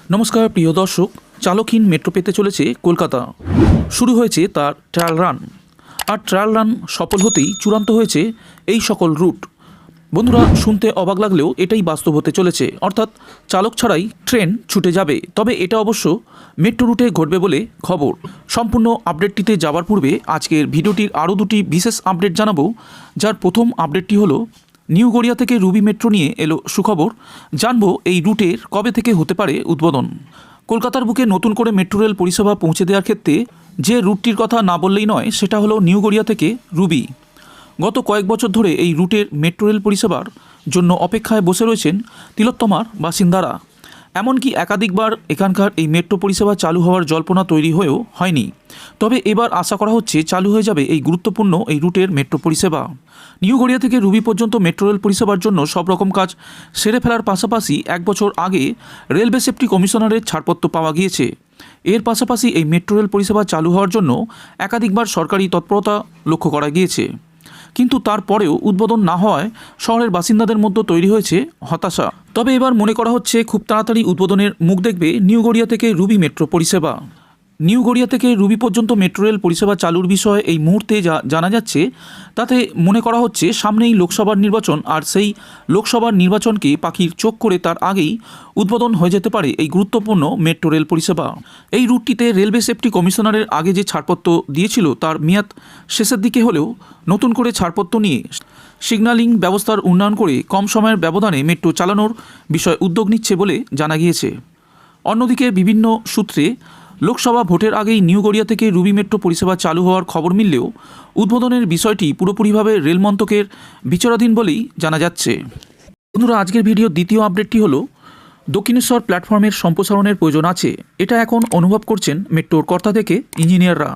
নমস্কার প্রিয় দর্শক, চালকহীন মেট্রো পেতে চলেছে কলকাতা। শুরু হয়েছে তার ট্রায়াল রান, আর ট্রায়াল রান সফল হতেই চূড়ান্ত হয়েছে এই সকল রুট। বন্ধুরা, শুনতে অবাক লাগলেও এটাই বাস্তব হতে চলেছে, অর্থাৎ চালক ছাড়াই ট্রেন ছুটে যাবে। তবে এটা অবশ্য মেট্রো রুটে ঘটবে বলে খবর। সম্পূর্ণ আপডেটটিতে যাওয়ার পূর্বে আজকের ভিডিওটির আরও দুটি বিশেষ আপডেট জানাবো। যার প্রথম আপডেটটি হলো নিউ গড়িয়া থেকে রুবি মেট্রো নিয়ে এলো সুখবর। জানবো এই রুটের কবে থেকে হতে পারে উদ্বোধন। কলকাতার বুকে নতুন করে মেট্রো রেল পরিষেবা পৌঁছে দেওয়ার ক্ষেত্রে যে রুটটির কথা না বললেই নয়, সেটা হলো নিউ গড়িয়া থেকে রুবি। গত কয়েক বছর ধরে এই রুটের মেট্রো রেল পরিষেবার জন্য অপেক্ষায় বসে রয়েছেন তিলোত্তমার বাসিন্দারা। এমনকি একাধিকবার এখানকার এই মেট্রো পরিষেবা চালু হওয়ার জল্পনা তৈরি হয়েও হয়নি। তবে এবার আশা করা হচ্ছে চালু হয়ে যাবে এই গুরুত্বপূর্ণ এই রুটের মেট্রো পরিষেবা। নিউ গড়িয়া থেকে রুবি পর্যন্ত মেট্রো রেল পরিষেবার জন্য সব রকম কাজ সেরে ফেলার পাশাপাশি 1 বছর আগে রেলওয়ে সেফটি কমিশনারের ছাড়পত্র পাওয়া গিয়েছে। এর পাশাপাশি এই মেট্রো রেল পরিষেবা চালু হওয়ার জন্য একাধিকবার সরকারি তৎপরতা লক্ষ্য করা গিয়েছে। কিন্তু তারপরেও উদ্বোধন না হওয়ায় শহরের বাসিন্দাদের মধ্যে তৈরি হয়েছে হতাশা। তবে এবার মনে করা হচ্ছে খুব তাড়াতাড়ি উদ্বোধনের মুখ দেখবে নিউ গড়িয়া থেকে রুবি মেট্রো পরিষেবা। নিউ গড়িয়া থেকে রুবি পর্যন্ত মেট্রো রেল পরিষেবা চালুর বিষয়ে এই মুহূর্তে যা জানা যাচ্ছে, তাতে মনে করা হচ্ছে সামনেই লোকসভার নির্বাচন, আর সেই লোকসভার নির্বাচনকে পাখির চোখ করে তার আগেই উদ্বোধন হয়ে যেতে পারে এই গুরুত্বপূর্ণ মেট্রো রেল পরিষেবা। এই রুটটিতে রেলওয়ে সেফটি কমিশনারের আগে যে ছাড়পত্র দিয়েছিল তার মেয়াদ শেষের দিকে হলেও নতুন করে ছাড়পত্র নিয়ে সিগন্যালিং ব্যবস্থার উন্নয়ন করে কম সময়ের ব্যবধানে মেট্রো চালানোর বিষয়ে উদ্যোগ নিচ্ছে বলে জানা গিয়েছে। অন্যদিকে বিভিন্ন সূত্রে লোকসভা ভোটের আগেই নিউ গড়িয়া থেকে রুবি মেট্রো পরিষেবা চালু হওয়ার খবর মিললেও উদ্বোধনের বিষয়টি পুরোপুরিভাবে রেল মন্ত্রকের বিচারাধীন বলেই জানা যাচ্ছে। বন্ধুরা, আজকের ভিডিওর দ্বিতীয় আপডেটটি হলো দক্ষিণেশ্বর প্ল্যাটফর্মের সম্প্রসারণের প্রয়োজন আছে। এটা এখন অনুভব করছেন মেট্রোর কর্তা থেকে ইঞ্জিনিয়াররা।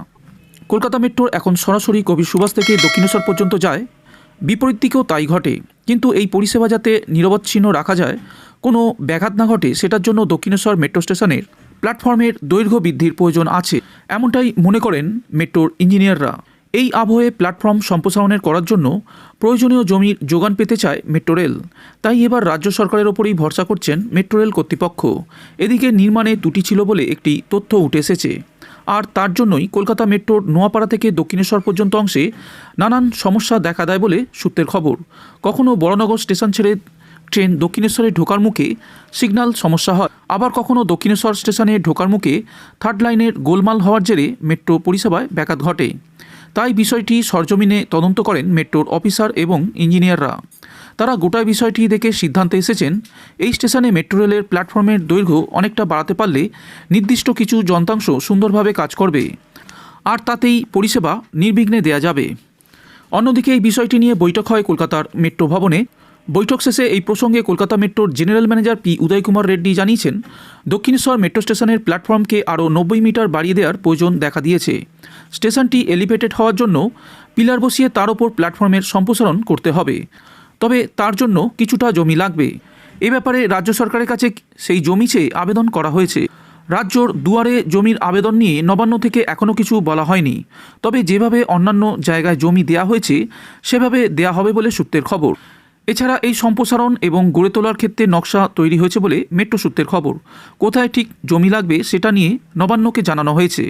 কলকাতা মেট্রোর এখন সরাসরি কবি সুভাষ থেকে দক্ষিণেশ্বর পর্যন্ত যায়, বিপরীত দিকেও তাই ঘটে। কিন্তু এই পরিষেবা যাতে নিরবচ্ছিন্ন রাখা যায়, কোনো ব্যাঘাত না ঘটে, সেটার জন্য দক্ষিণেশ্বর মেট্রো স্টেশনের প্ল্যাটফর্মের দৈর্ঘ্য বৃদ্ধির প্রয়োজন আছে, এমনটাই মনে করেন মেট্রোর ইঞ্জিনিয়াররা। এই আবহে প্ল্যাটফর্ম সম্প্রসারণের করার জন্য প্রয়োজনীয় জমির যোগান পেতে চায় মেট্রো রেল। তাই এবার রাজ্য সরকারের ওপরেই ভরসা করছেন মেট্রো রেল কর্তৃপক্ষ। এদিকে নির্মাণে ত্রুটি ছিল বলে একটি তথ্য উঠে এসেছে, আর তার জন্যই কলকাতা মেট্রোর নোয়াপাড়া থেকে দক্ষিণেশ্বর পর্যন্ত অংশে নানান সমস্যা দেখা দেয় বলে সূত্রের খবর। কখনো বড়নগর স্টেশন ছেড়ে ট্রেন দক্ষিণেশ্বরে ঢোকার মুখে সিগন্যাল সমস্যা হয়, আবার কখনো দক্ষিণেশ্বর স্টেশনে ঢোকার মুখে থার্ড লাইনের গোলমাল হওয়ার জেরে মেট্রো পরিষেবায় ব্যাঘাত ঘটে। তাই বিষয়টি সরজমিনে তদন্ত করেন মেট্রোর অফিসার এবং ইঞ্জিনিয়াররা। তারা গোটা বিষয়টি দেখে সিদ্ধান্তে এসেছেন এই স্টেশনে মেট্রো রেলের প্ল্যাটফর্মের দৈর্ঘ্য অনেকটা বাড়াতে পারলে নির্দিষ্ট কিছু যন্ত্রাংশ সুন্দরভাবে কাজ করবে, আর তাতেই পরিষেবা নির্বিঘ্নে দেয়া যাবে। অন্যদিকে এই বিষয়টি নিয়ে বৈঠক হয় কলকাতার মেট্রো ভবনে। বৈঠক শেষে এই প্রসঙ্গে কলকাতা মেট্রোর জেনারেল ম্যানেজার পি উদয় কুমার রেড্ডি জানিয়েছেন, দক্ষিণেশ্বর মেট্রো স্টেশনের প্ল্যাটফর্মকে আরও 90 মিটার বাড়িয়ে দেওয়ার প্রয়োজন দেখা দিয়েছে। স্টেশনটি এলিভেটেড হওয়ার জন্য পিলার বসিয়ে তার ওপর প্ল্যাটফর্মের সম্প্রসারণ করতে হবে। তবে তার জন্য কিছুটা জমি লাগবে। এ ব্যাপারে রাজ্য সরকারের কাছে সেই জমি চেয়ে আবেদন করা হয়েছে। রাজ্যর দুয়ারে জমির আবেদন নিয়ে নবান্ন থেকে এখনও কিছু বলা হয়নি। তবে যেভাবে অন্যান্য জায়গায় জমি দেয়া হয়েছে সেভাবে দেয়া হবে বলে সূত্রের খবর। এছাড়া এই সম্প্রসারণ এবং গড়ে তোলার ক্ষেত্রে নকশা তৈরি হয়েছে বলে মেট্রো সূত্রের খবর। কোথায় ঠিক জমি লাগবে সেটা নিয়ে নবান্নকে জানানো হয়েছে।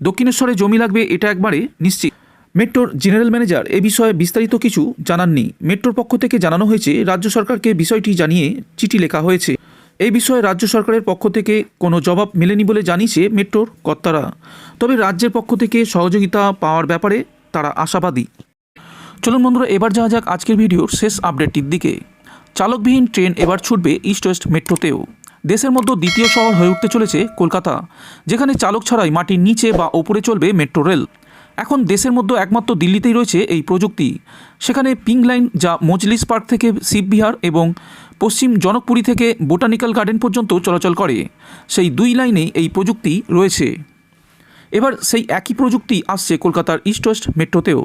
দক্ষিণেশ্বরে জমি লাগবে এটা একবারে নিশ্চিত। মেট্রোর জেনারেল ম্যানেজার এ বিষয়ে বিস্তারিত কিছু জানাননি। মেট্রোর পক্ষ থেকে জানানো হয়েছে রাজ্য সরকারকে বিষয়টি জানিয়ে চিঠি লেখা হয়েছে। এই বিষয়ে রাজ্য সরকারের পক্ষ থেকে কোনো জবাব মেলেনি বলে জানিয়েছে মেট্রোর কর্তারা। তবে রাজ্যের পক্ষ থেকে সহযোগিতা পাওয়ার ব্যাপারে তারা আশাবাদী। চলুন বন্ধুরা, এবার যাওয়া যাক আজকের ভিডিওর শেষ আপডেটটির দিকে। চালকবিহীন ট্রেন এবার ছুটবে ইস্ট ওয়েস্ট মেট্রোতেও। দেশের মধ্যে দ্বিতীয় শহর হয়ে উঠতে চলেছে কলকাতা, যেখানে চালক ছাড়াই মাটির নিচে বা ওপরে চলবে মেট্রো রেল। এখন দেশের মধ্যে একমাত্র দিল্লিতেই রয়েছে এই প্রযুক্তি। সেখানে পিঙ্ক লাইন, যা মজলিস পার্ক থেকে শিববিহার এবং পশ্চিম জনকপুরী থেকে বোটানিক্যাল গার্ডেন পর্যন্ত চলাচল করে, সেই 2 লাইনেই এই প্রযুক্তি রয়েছে। এবার সেই একই প্রযুক্তি আসছে কলকাতার ইস্ট ওয়েস্ট মেট্রোতেও।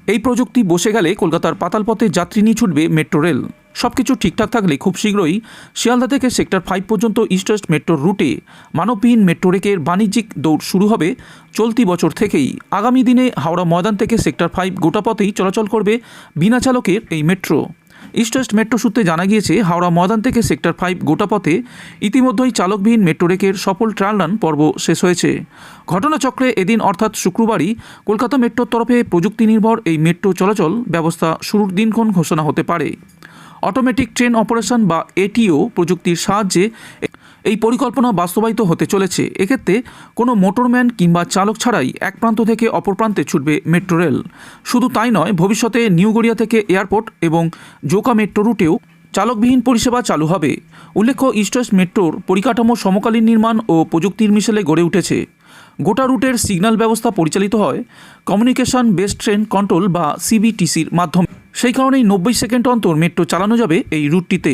এই প্রযুক্তি বসে গেলে কলকাতার পাতালপথে যাত্রী নিয়ে ছুটবে মেট্রো রেল। সব কিছু ঠিকঠাক থাকলে খুব শীঘ্রই শিয়ালদা থেকে সেক্টর 5 পর্যন্ত ইস্ট ওয়েস্ট মেট্রোর রুটে মানববিহীন মেট্রো রেকের বাণিজ্যিক দৌড় শুরু হবে চলতি বছর থেকেই। আগামী দিনে হাওড়া ময়দান থেকে সেক্টর 5 গোটা পথেই চলাচল করবে বিনা চালকের এই মেট্রো। ইস্ট ওয়েস্ট মেট্রো সূত্রে জানা গিয়েছে, হাওড়া ময়দান থেকে সেক্টর 5 গোটা পথে ইতিমধ্যেই চালকবিহীন মেট্রো রেকের সফল ট্রায়াল রান পর্ব শেষ হয়েছে। ঘটনাচক্রে এদিন অর্থাৎ শুক্রবারই কলকাতা মেট্রোর তরফে প্রযুক্তি নির্ভর এই মেট্রো চলাচল ব্যবস্থা শুরুর দিনক্ষণ ঘোষণা হতে পারে। অটোমেটিক ট্রেন অপারেশন বা এটিও প্রযুক্তির সাহায্যে এই পরিকল্পনা বাস্তবায়িত হতে চলেছে। এক্ষেত্রে কোনো মোটরম্যান কিংবা চালক ছাড়াই এক প্রান্ত থেকে অপর প্রান্তে ছুটবে মেট্রো রেল। শুধু তাই নয়, ভবিষ্যতে নিউ গড়িয়া থেকে এয়ারপোর্ট এবং জোকা মেট্রো রুটেও চালকবিহীন পরিষেবা চালু হবে। উল্লেখ্য, ইস্ট ওয়েস্ট মেট্রোর পরিকাঠামো সমকালীন নির্মাণ ও প্রযুক্তির মিশেলে গড়ে উঠেছে। গোটা রুটের সিগন্যাল ব্যবস্থা পরিচালিত হয় কমিউনিকেশন বেসড ট্রেন কন্ট্রোল বা সিবিটিসির মাধ্যমে। সেই কারণেই 90 সেকেন্ড অন্তর মেট্রো চালানো যাবে এই রুটটিতে।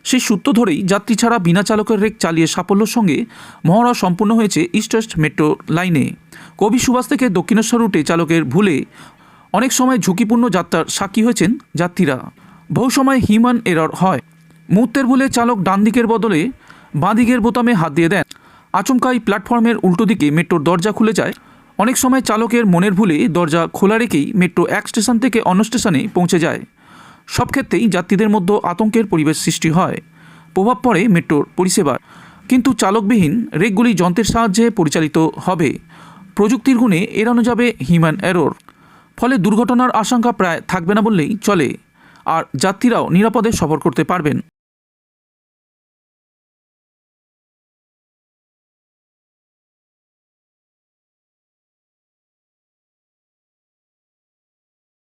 সেই সূত্র ধরেই যাত্রী ছাড়া বিনা চালকের রেক চালিয়ে সাফল্যের সঙ্গে মহড়া সম্পূর্ণ হয়েছে ইস্ট ওয়েস্ট মেট্রো লাইনে। কবি সুভাষ থেকে দক্ষিণেশ্বর রুটে চালকের ভুলে অনেক সময় ঝুঁকিপূর্ণ যাত্রার সাক্ষী হয়েছেন যাত্রীরা। বহু সময় হিউম্যান এরর হয়। মুহূর্তের ভুলে চালক ডান দিকের বদলে বাঁ দিকের বোতামে হাত দিয়ে দেন। আচমকাই প্ল্যাটফর্মের উল্টো দিকে মেট্রোর দরজা খুলে যায়। অনেক সময় চালকের মনের ভুলে দরজা খোলা রেখেই মেট্রো এক স্টেশন থেকে অন্য স্টেশনে পৌঁছে যায়। সব ক্ষেত্রেই যাত্রীদের মধ্যে আতঙ্কের পরিবেশ সৃষ্টি হয়, প্রভাব পড়ে মেট্রোর পরিষেবার। কিন্তু চালকবিহীন রেকগুলি যন্ত্রের সাহায্যে পরিচালিত হবে। প্রযুক্তির গুণে এড়ানো যাবে হিউম্যান এরর। ফলে দুর্ঘটনার আশঙ্কা প্রায় থাকবে না বললেই চলে, আর যাত্রীরাও নিরাপদে সফর করতে পারবেন।